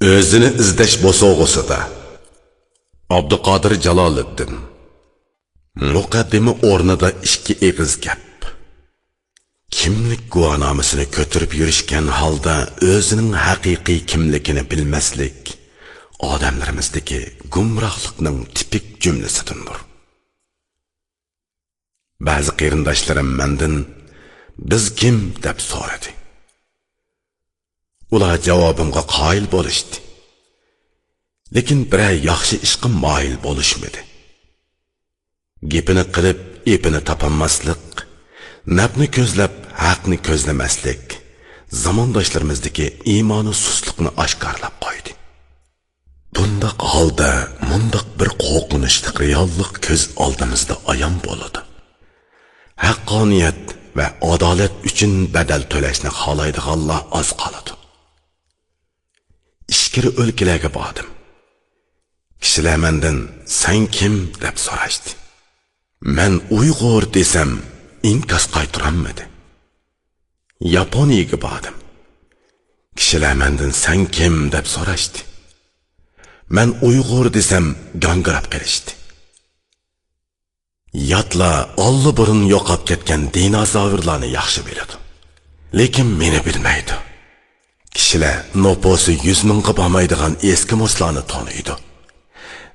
Özünü izdeş bosog'usida Abduqodir Jaloliddin. Muqaddima o'rnida ikki eg'iz gap. Kimlik guvohnomasini ko'tarib yurishgan holda o'zining haqiqiy kimligini bilmaslik odamlarimizdagi gumrohlikning tipik jumlasidir. Ba'zi qarindoshlarim mendan biz kim deb so'radi. Ular javobimga qoyil bo'lishdi. Lekin biror yaxshi ishga moyil bo'lishmadi. Gapini qilib, epini topolmaslik, nafni ko'zlab, haqni ko'zlamaslik zamondoshlarimizning iymoni susliqni oshkorlab qo'ydi. Bundaq holda mundaq bir qo'rqinchli reallik ko'z oldimizda ayon bo'ladi. Haqqoniyat va adolat uchun badal to'lashni xohlaydiganlar oz qoladi. Ishkiri o'lkalarga bordim. Kishilar mendan "Sen kim?" deb so'rashdi. Men Uyg'ur desam, inkas qaytaramadi. Yaponiyaga bordim. Kishilar mendan "Sen kim?" deb so'rashdi. Men Uyg'ur desam, gangirab kelishdi. Yatla olli burun yo'qab ketgan dinozavrlarni yaxshi biladi. Lekin meni bilmaydi. Kishilar noposi 100 mingga bormaydigan eskimoslarni tanıydı.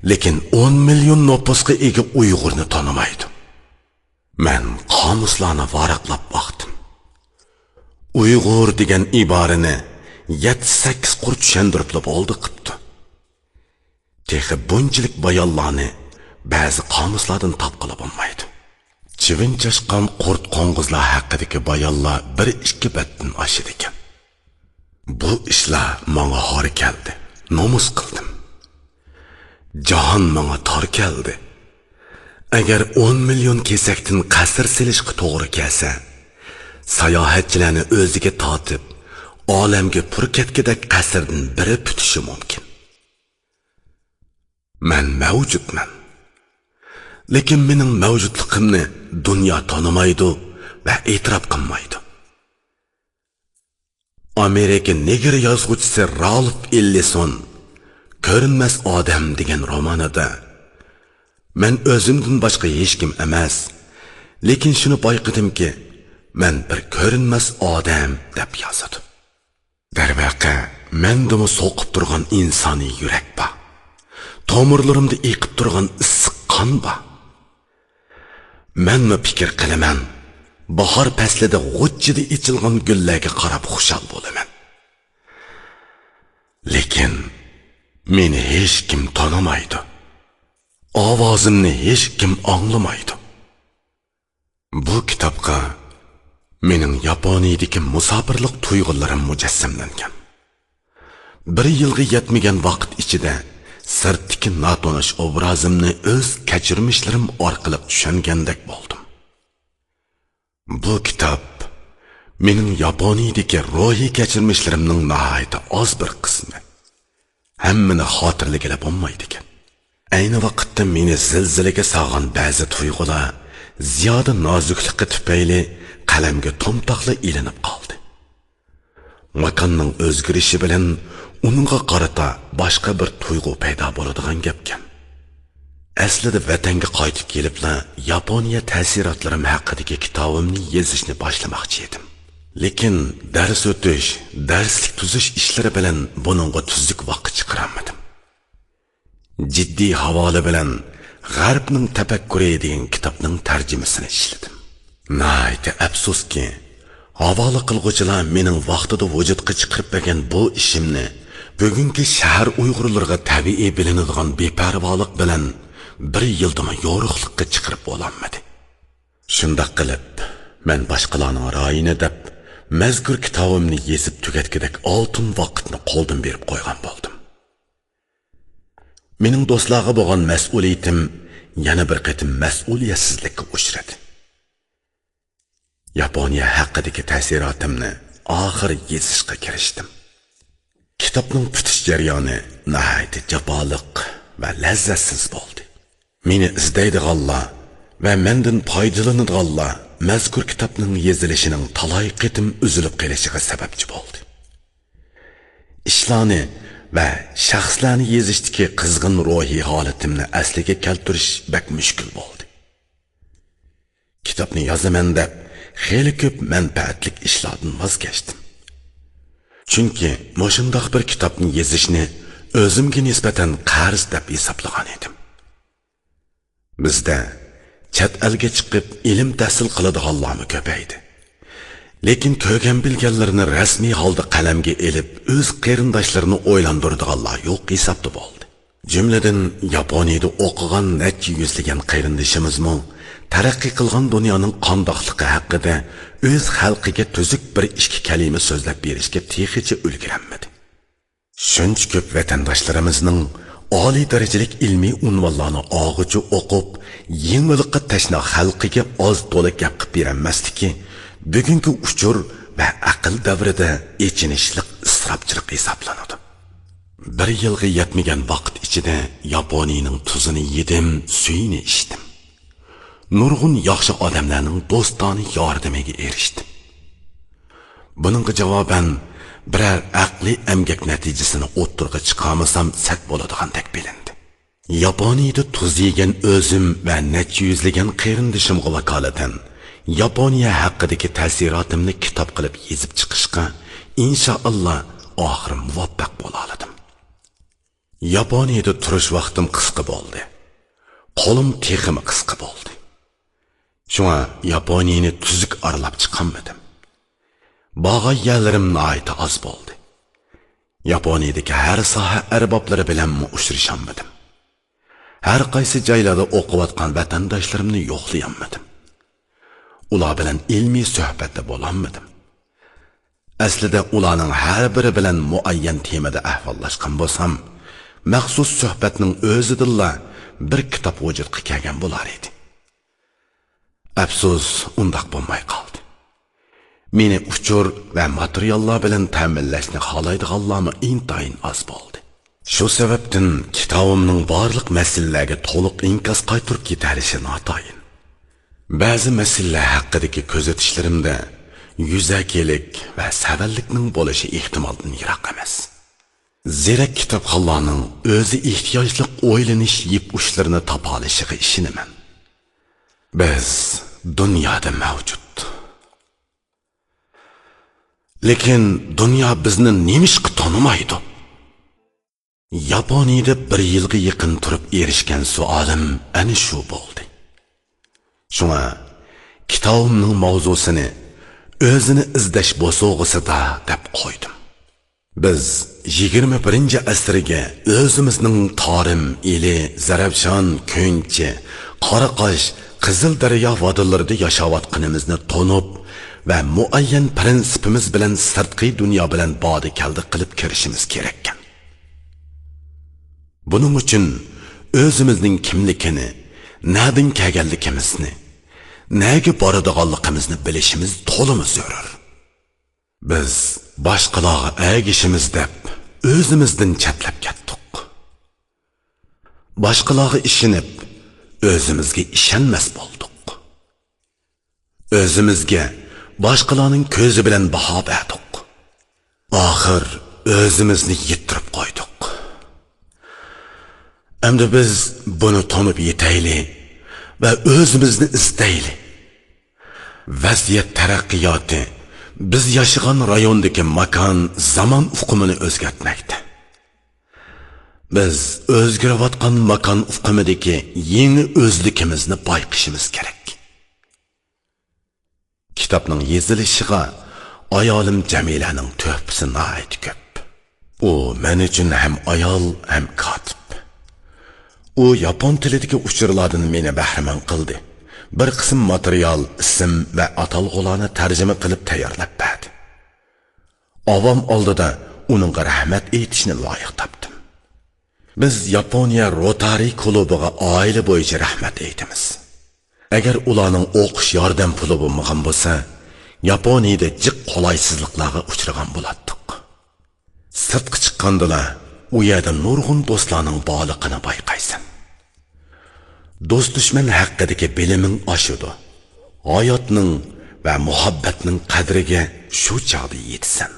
Lekin 10 milyon nopusga ega Uyg'urni tanimaydi. Men qomuslarni varaqlab baktım. Uyg'ur degan iborani 7-8 qurt tushundirib bo'ldi qipti. Texi bunchilik bayonlarni ba'zi qomuslardan topqilib olmaydi. Chivinchashqan qurt qo'ng'izlar haqidagi bayonlar 1-2 batdan oshadi ekan. Bu ishlar menga xor keldi. Nomus qildim. Jahon menga tor keldi. Agar 10 million kesakdan qasr silishga to'g'ri kelsa, sayohatchilarni o'ziga tortib, olamga purkatkidek qasrdan biri putishi mumkin. Men mavjudman. Lekin mening mavjudligimni dunyo tanimaydi va e'tirof qilmaydi. Amerika negri yozuvchisi Ralph Ellison "Ko'rinmas odam" degan romanida men o'zimdan boshqa hech kim emas, lekin shuni bayqadimki, men bir ko'rinmas odam deb yozadi. Darvaqa, mendimi so'qib turgan insoniy yurak bor. Tomirlarimda eqib turgan issiq qon bor. Menmi fikr qilaman, bahor faslida g'ujjida ichilgan gullarga qarab xushal bo'laman. Lekin meni hech kim tanimaydi. Ovozimni hech kim anglamaydi. Bu kitobga mening Yaponiyadagi musofirlik tuyg'ularim mujassamlangan. Bir yilga yetmagan vaqt ichida sirtdagi notanish obrazimni o'z kechirmishlarim orqali tushungandek bo'ldim. Bu kitob mening Yaponiyadagi ruhiy kechirmishlarimning nihoyatda oz bir qismi. Hammani xotirligilab olmaydi ekan. Ayni vaqtda meni zilzilaga solgan ba'zi tuyg'ular ziyoda nozikligi tufayli qalamga tomtoqla ilinib qoldi. Makonning o'zgarishi bilan uningga qarata boshqa bir tuyg'u paydo bo'ladigan gapkan. Aslida vatanga qaytib kelibla Yaponiya ta'sirotlarim haqidagi kitobimni yozishni boshlamoqchi edim. Lekin dars o'tish, darslik tuzish ishlari bilan buningga tuzuk vaqt chiqaramadim. Jiddiy havola bilan G'arbning tafakkuri degan kitobning tarjimasini ishladim. Nayta afsuski, havola qilg'uvchilar mening vaqtida vujudga chiqarib bergan bu ishimni bugungi shahar Uyg'urlarga tabiiy bilinadigan beparvolik bilan bir yildami yo'riqlikka chiqarib bo'lolmadi. Shunday qilib, men boshqalarning ra'yini deb mazkur kitobimni yezib tugatgidek oltin vaqtni qo'ldan berib qo'ygan bo'ldim. Mening do'stlarga bo'lgan mas'uliyatim yana bir qatim mas'uliyatsizlikka uchradi. Yaponiya haqidagi ta'sirotimni oxir yezishga kirishdim. Kitobning bitish jarayoni nihoyatda jafoliq va lazzatsiz bo'ldi. Meni izlaydiganlar va mendan foydalanadiganlar mazkur kitobning yozilishining talay qitim uzilib qolishiga sababchi bo'ldi. Ishlarni va shaxslarni yezishdagi qizg'in ruhiy holatimni asliga keltirish bak mushkul bo'ldi. Kitobni yozaman deb xeyli ko'p manfaatli ishlardan voz kechdim. Chunki moshundoq bir kitobni yozishni o'zimga nisbatan qarz deb hisoblagan edim. Bizda chet elga chiqib ilm tahsil qiladiganlarmi ko'paydi. Lekin ko'rgan bilganlarini rasmiy holda qalamga elib, o'z qarindoshlarini o'ylantiradiganlar yo'q hisobda bo'ldi. Jumladan Yaponiyada o'qigan necha yuzlagan qarindishimizmi taraqqiy qilgan dunyoning qandoqligi haqida o'z xalqiga tuzuk bir ikki kalima so'zlab berishga texicha ulgurolmadi. Shuncha ko'p vatandoshlarimizning oliy darajalik ilmiy unvonlarni og'ichi o'qib, yengillikqa tashna xalqiga oz to'la gap qilib berolmasligi bugungi uchur va aql davrida echinishliq isrofchilik hisoblanadi. Bir yilga yetmagan vaqt ichida Yaponiyaning tuzini yedim, suyini ichdim. Nurg'un yaxshi odamlarning do'stona yordamiga erishdim. Buningga javoban biror aqliy emgak natijasini o'ttirg'a chiqarmasam sat bo'ladigandek bilindi. Yaponiyada tuz yegan o'zim va necha yuzlagan qarindishimga vakolatan Yaponiya haqidagi ta'sirotimni kitob qilib yezib chiqishga inshaalloh oxiri muvaffaq bo'la oldim. Yaponiyada turish vaqtim qisqa bo'ldi. Qo'lim texim qisqa bo'ldi. Shunga Yaponiyani tuzuk aralab chiqolmadim. Bag'a yerlarim nihoyat oz bo'ldi. Yaponiyadagi har soha arboblari bilan uchrasholmadim. Har qaysi joylarda o'qiyotgan vatandoshlarimni yo'qlayolmadim. Ular bilan ilmiy suhbatda bo'lolmadim. Aslida ularning har biri bilan muayyan temada ahvollashgan bo'lsam, maxsus suhbatning o'zidilla bir kitob vujudga kelgan bo'lar edi. Afsus, undaq bo'lmay qoldi. Meni uchur va materiallar bilan ta'minlashni xohlaydiganlarmi intayin oz bo'ldi. Shu sababdan kitobimning barliq masalalarga to'liq inkos qaytirib ketarishi notayin. Ba'zi masalalar haqidagi ko'zatishlarimda yuzakilik va savallikning bo'lishi ehtimoldan yiroq emas. Zira kitobxonlarning o'zi ehtiyojli o'ylanish yip ushlarini topa olishiga ishonaman. Biz dunyoda mavjud. Lekin dunyo bizni nemishqa tanimaydi? Yaponiyada bir yilga yaqin turib erishgan savolim ana shu bo'ldi. Shunga kitobimning mavzusini o'zini izlash bosog'isida deb qo'ydim. Biz 21-asrga o'zimizning Torim, Ili, Zarafshon, Ko'nchi, Qoraqosh, Qizildaryo vodillarida yashayotganimizni tonib va muayyan prinsipimiz bilan sirtqi dunyo bilan bodi kaldi qilib kirishimiz kerak ekan. Buning uchun o'zimizning kimligini, nadan kelganligimizni, nega boradiganligimizni bilishimiz to'liq zarur. Biz boshqalarga agishimiz deb o'zimizdan chatlab ketdik. Boshqalarga ishinib, o'zimizga ishonmas bo'ldik. O'zimizga boshqalarning ko'zi bilan baho berdik. Oxir o'zimizni yitirib qo'ydik. Endi biz buni tanib yetaylik va o'zimizni istaylik. Vaziyat taraqqiyoti biz yashagan rayondagi makon, zamon uqumini o'zgartmoqda. Biz o'zgarayotgan makon uqumidagi yangi o'zligimizni bayqishimiz kerak. Kitobning yezilishiga ayolim Jamilaning tuhfasi nihoyat ko'p. U men uchun ham ayol, ham kotib. U yapon tilidagi uchurlardan meni bahramand qildi. Bir qism material, ism va atalg'ularni tarjima qilib tayyorlab berdi. Avom oldida uningga rahmat aytishni loyiq topdim. Biz Yaponiya Rotary klubiga oila bo'yicha rahmat aytamiz. Agar ularning o'qish yordam puli bo'lmagan bo'lsa, Yaponiyada jiq qolaysizliklarga uchragan bo'lardik. Sirtqa chiqqanda u yerda nurg'un do'stlarning borligini bayqaysan. Do'st dushman haqidagi biliming oshadi. Hayotning va muhabbatning qadriga shu chog'da yetsan.